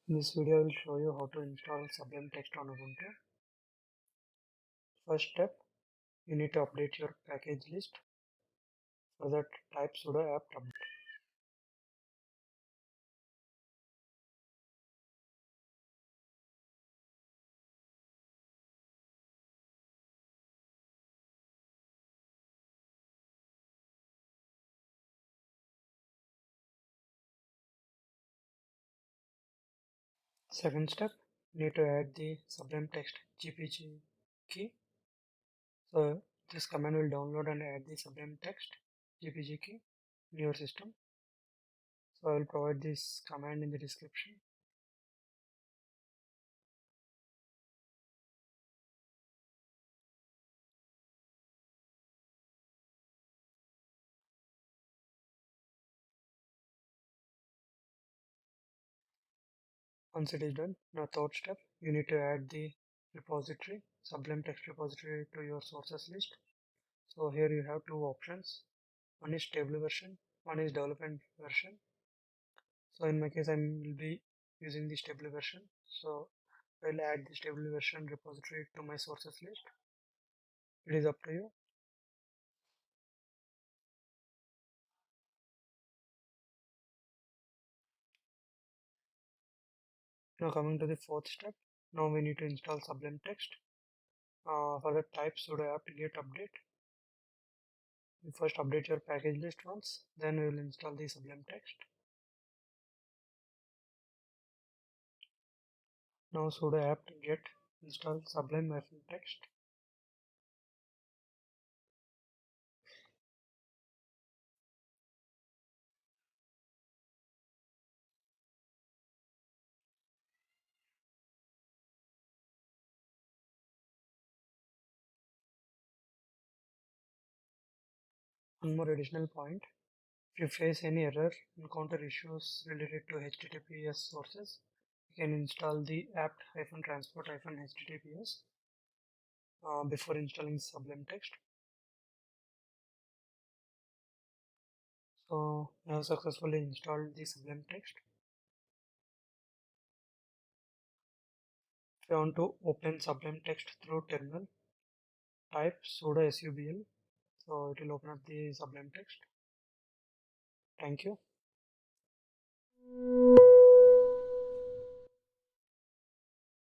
In this video, I will show you how to install Sublime Text on Ubuntu. First step, you need to update your package list. For that, type sudo apt update. Second step, you need to add the Sublime Text GPG key. So this command will download and add the Sublime Text GPG key in your system. So I will provide this command in the description. Once it is done, now third step, you need to add the repository, Sublime Text Repository to your sources list. So here you have two options. One is stable version, one is development version. So in my case, I will be using the stable version. So I'll add the stable version repository to my sources list. It is up to you. Now coming to the fourth step, now we need to install Sublime Text. For that, type sudo apt get update. You first update your package list once, then we will install the Sublime Text. Now sudo apt get install Sublime Text. One more additional point. If you face any error, encounter issues related to HTTPS sources, you can install the apt-transport-https before installing Sublime Text. So I have successfully installed the Sublime Text. If you want to open Sublime Text through terminal, type sudo subl. So it will open up the Sublime Text. Thank you.